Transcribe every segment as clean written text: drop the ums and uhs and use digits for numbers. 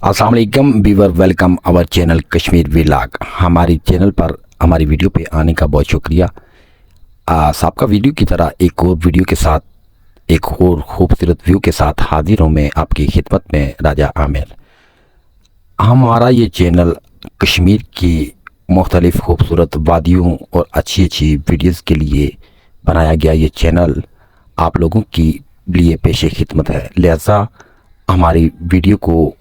अस्सलाम वालेकुम viewer, welcome our channel Kashmir vlog. हमारी चैनल पर हमारी वीडियो पे आने का बहुत शुक्रिया। सबका वीडियो की तरह एक और वीडियो के साथ, एक और खूबसूरत व्यू के साथ हाजिर हूँ मैं आपकी खिदमत में, राजा आमिर। हमारा ये चैनल कश्मीर की मुख्तलिफ़ खूबसूरत वादियों और अच्छी अच्छी वीडियोज़ के लिए बनाया गया ये चैनल आप लोगों की लिए पेश खिदमत है। लिहाजा हमारी वीडियो को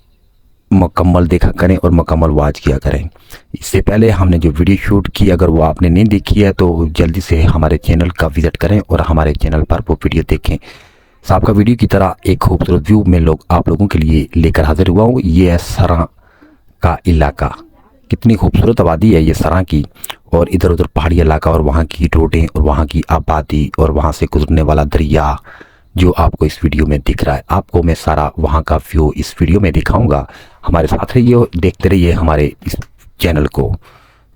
मुकम्मल देखा करें और मुकम्मल वॉच किया करें। इससे पहले हमने जो वीडियो शूट की, अगर वो आपने नहीं देखी है तो जल्दी से हमारे चैनल का विज़िट करें और हमारे चैनल पर वो वीडियो देखें। साहब का वीडियो की तरह एक खूबसूरत व्यू में आप लोगों के लिए लेकर हाजिर हुआ हूँ। ये है सरां का इलाका। कितनी खूबसूरत आबादी है ये सरां की, और इधर उधर पहाड़ी इलाका, और वहाँ की रोडें और वहाँ की आबादी और वहाँ से गुजरने वाला दरिया जो आपको इस वीडियो में दिख रहा है। आपको मैं सारा वहाँ का व्यू इस वीडियो में दिखाऊंगा। हमारे साथ रहिए और देखते रहिए हमारे इस चैनल को।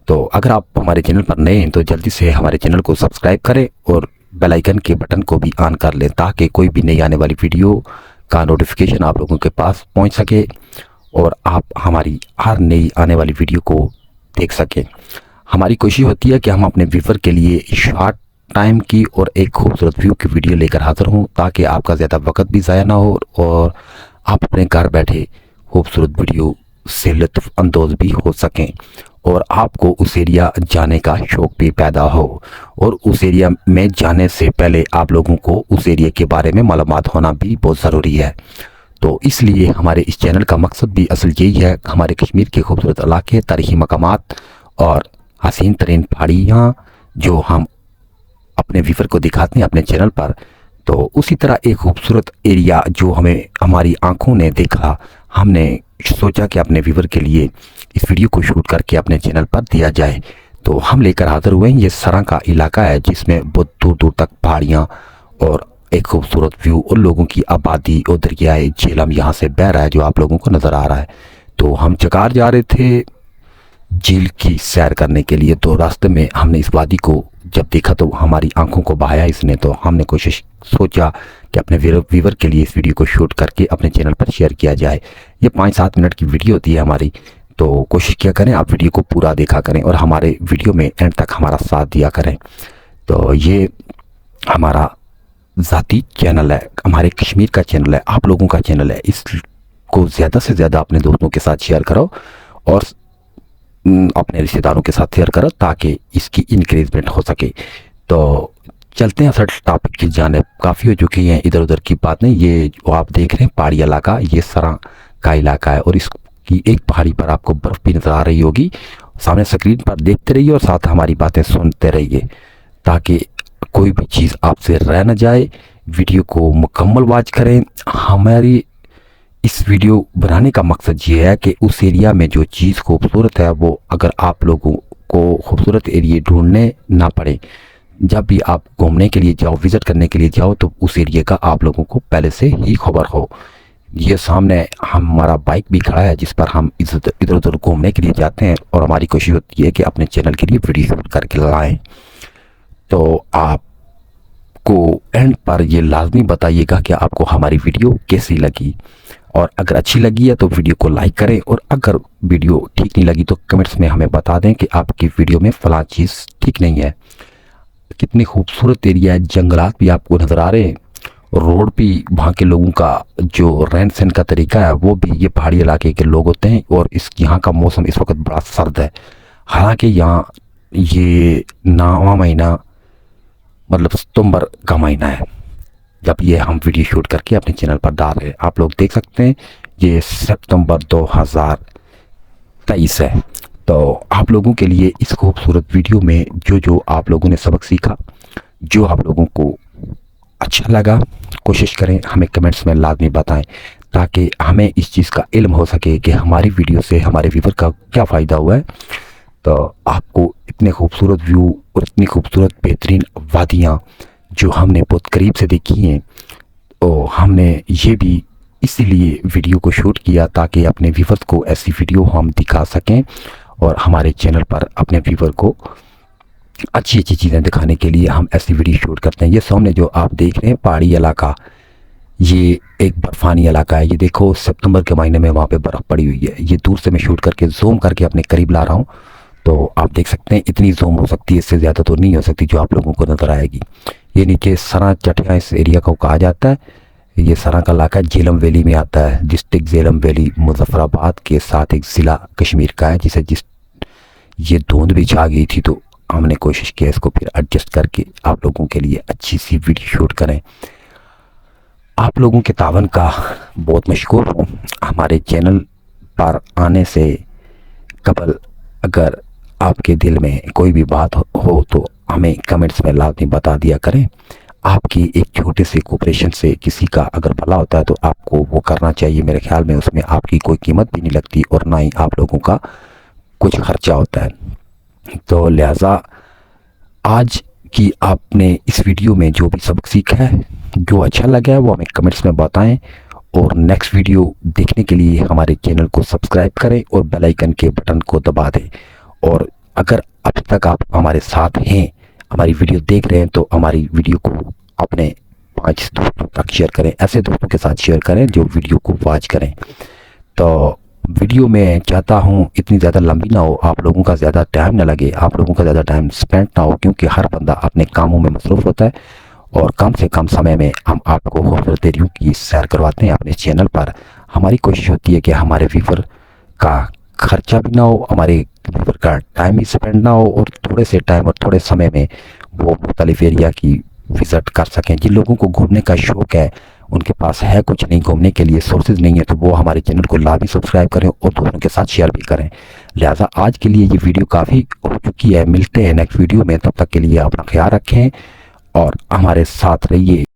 तो अगर आप हमारे चैनल पर नए हैं तो जल्दी से हमारे चैनल को सब्सक्राइब करें और बेल आइकन के बटन को भी ऑन कर लें, ताकि कोई भी नई आने वाली वीडियो का नोटिफिकेशन आप लोगों के पास पहुंच सके और आप हमारी हर नई आने वाली वीडियो को देख सकें। हमारी कोशिश होती है कि हम अपने व्यूअर के लिए शॉर्ट टाइम की और एक खूबसूरत व्यू की वीडियो लेकर हाजिर हूँ, ताकि आपका ज़्यादा वक्त भी ज़ाया ना हो और आप अपने घर बैठे खूबसूरत वीडियो से लुत्फ़ अंदोज़ भी हो सकें, और आपको उस एरिया जाने का शौक़ भी पैदा हो। और उस एरिया में जाने से पहले आप लोगों को उस एरिया के बारे में मालूमात होना भी बहुत ज़रूरी है। तो इसलिए हमारे इस चैनल का मकसद भी असल यही है, हमारे कश्मीर के खूबसूरत इलाके, तारीख़ी मकामात और हसीन तरीन पहाड़ियाँ जो हम अपने व्यूअर को दिखाते हैं अपने चैनल पर, तो उसी तरह एक खूबसूरत एरिया जो हमें हमारी आंखों ने देखा, हमने सोचा कि अपने व्यूअर के लिए इस वीडियो को शूट करके अपने चैनल पर दिया जाए। तो हम लेकर हाजिर हुए हैं, ये सरां का इलाका है जिसमें बहुत दूर दूर तक पहाड़ियाँ और एक खूबसूरत व्यू और लोगों की आबादी और दरियाए झेलम यहाँ से बह रहा है जो आप लोगों को नज़र आ रहा है। तो हम चकार जा रहे थे झील की सैर करने के लिए, तो रास्ते में हमने इस वादी को जब देखा तो हमारी आंखों को बहाया इसने। तो हमने सोचा कि अपने व्यूअर के लिए इस वीडियो को शूट करके अपने चैनल पर शेयर किया जाए। ये 5-7 मिनट की वीडियो होती है हमारी, तो कोशिश किया करें आप वीडियो को पूरा देखा करें और हमारे वीडियो में एंड तक हमारा साथ दिया करें। तो ये हमारा ज़ाती चैनल है, हमारे कश्मीर का चैनल है, आप लोगों का चैनल है। इसको ज़्यादा से ज़्यादा अपने दोस्तों के साथ शेयर करो और अपने रिश्तेदारों के साथ शेयर करो, ताकि इसकी इंक्रेजमेंट हो सके। तो चलते हैं असल टॉपिक की जानिब। काफ़ी हो चुकी हैं इधर उधर की बात नहीं। ये जो आप देख रहे हैं पहाड़ी इलाका, ये सरां का इलाका है, और इसकी एक पहाड़ी पर आपको बर्फ़ भी नज़र आ रही होगी। सामने स्क्रीन पर देखते रहिए और साथ हमारी बातें सुनते रहिए, ताकि कोई भी चीज़ आपसे रह न जाए। वीडियो को मुकम्मल वॉच करें। हमारी इस वीडियो बनाने का मकसद ये है कि उस एरिया में जो चीज़ खूबसूरत है, वो अगर आप लोगों को खूबसूरत एरिया ढूंढने ना पड़े, जब भी आप घूमने के लिए जाओ, विज़िट करने के लिए जाओ, तो उस एरिया का आप लोगों को पहले से ही खबर हो। ये सामने हमारा बाइक भी खड़ा है जिस पर हम इधर उधर घूमने के लिए जाते हैं, और हमारी कोशिश होती है कि अपने चैनल के लिए वीडियो शूट करके लाएँ। तो आपको एंड पर ये लाजमी बताइएगा कि आपको हमारी वीडियो कैसी लगी, और अगर अच्छी लगी है तो वीडियो को लाइक करें, और अगर वीडियो ठीक नहीं लगी तो कमेंट्स में हमें बता दें कि आपकी वीडियो में फ़लाँ चीज़ ठीक नहीं है। कितनी खूबसूरत एरिया है, जंगलात भी आपको नज़र आ रहे हैं, रोड भी, वहाँ के लोगों का जो रहन सहन का तरीका है वो भी ये पहाड़ी इलाके के लोग होते हैं। और यहाँ का मौसम इस वक्त बड़ा सर्द है। हालांकि यहाँ ये 9वां महीना मतलब सितंबर का महीना है जब ये हम वीडियो शूट करके अपने चैनल पर डाल रहे हैं। आप लोग देख सकते हैं ये सितंबर 2023 है। तो आप लोगों के लिए इस खूबसूरत वीडियो में जो आप लोगों ने सबक सीखा, जो आप लोगों को अच्छा लगा, कोशिश करें हमें कमेंट्स में लाजमी बताएं, ताकि हमें इस चीज़ का इल्म हो सके कि हमारी वीडियो से हमारे व्यूअर का क्या फ़ायदा हुआ है। तो आपको इतने खूबसूरत व्यू और इतनी खूबसूरत बेहतरीन वादियाँ जो हमने बहुत करीब से देखी हैं, तो हमने ये भी इसीलिए वीडियो को शूट किया ताकि अपने व्यूअर्स को ऐसी वीडियो हम दिखा सकें, और हमारे चैनल पर अपने व्यूअर को अच्छी अच्छी चीज़ें दिखाने के लिए हम ऐसी वीडियो शूट करते हैं। ये सामने जो आप देख रहे हैं पहाड़ी इलाका, ये एक बर्फानी इलाका है। ये देखो सितंबर के महीने में वहाँ पे बर्फ़ पड़ी हुई है। ये दूर से मैं शूट करके जूम करके अपने करीब ला रहा हूँ, तो आप देख सकते हैं इतनी जूम हो सकती है, इससे ज़्यादा तो नहीं हो सकती जो आप लोगों को नज़र आएगी। ये नीचे सरा चटिया इस एरिया को कहा जाता है। ये सरा का इलाका झेलम वैली में आता है। डिस्ट्रिक्ट झेलम वैली मुजफ्फराबाद के साथ एक ज़िला कश्मीर का है, जिस ये धुंध भी छा गई थी, तो हमने कोशिश किया इसको फिर एडजस्ट करके आप लोगों के लिए अच्छी सी वीडियो शूट करें। आप लोगों के तावन का बहुत मशकूर हूँ। हमारे चैनल पर आने से कबल अगर आपके दिल में कोई भी बात हो तो हमें कमेंट्स में लाजमी बता दिया करें। आपकी एक छोटे से कोऑपरेशन से किसी का अगर भला होता है तो आपको वो करना चाहिए। मेरे ख्याल में उसमें आपकी कोई कीमत भी नहीं लगती और ना ही आप लोगों का कुछ खर्चा होता है। तो लिहाजा आज की आपने इस वीडियो में जो भी सबक सीखा है, जो अच्छा लगा है, वो हमें कमेंट्स में बताएं। और नेक्स्ट वीडियो देखने के लिए हमारे चैनल को सब्सक्राइब करें और बेल आइकन के बटन को दबा दें। और अगर अब तक आप हमारे साथ हैं, हमारी वीडियो देख रहे हैं, तो हमारी वीडियो को अपने 5 दोस्तों तक शेयर करें। ऐसे दोस्तों के साथ शेयर करें जो वीडियो को वॉच करें। तो वीडियो में चाहता हूँ इतनी ज़्यादा लंबी ना हो, आप लोगों का ज़्यादा टाइम ना लगे, आप लोगों का ज़्यादा टाइम स्पेंड ना हो, क्योंकि हर बंदा अपने कामों में मसरूफ़ होता है और कम से कम समय में हम आपको खूबसूरत दरियों की सैर करवाते हैं अपने चैनल पर। हमारी कोशिश होती है कि हमारे व्यूवर का खर्चा भी ना हो, हमारे व्यूवर का टाइम भी स्पेंड ना हो और थोड़े से टाइम और थोड़े समय में वो मुख्तलिफ एरिया की विज़िट कर सकें। जिन लोगों को घूमने का शौक़ है, उनके पास है कुछ नहीं, घूमने के लिए सोर्सेज नहीं है, तो वो हमारे चैनल को लाजमी सब्सक्राइब करें और दोस्तों के साथ शेयर भी करें। लिहाजा आज के लिए ये वीडियो काफ़ी हो चुकी है। मिलते हैं नेक्स्ट वीडियो में, तब तक के लिए अपना ख्याल रखें और हमारे साथ रहिए।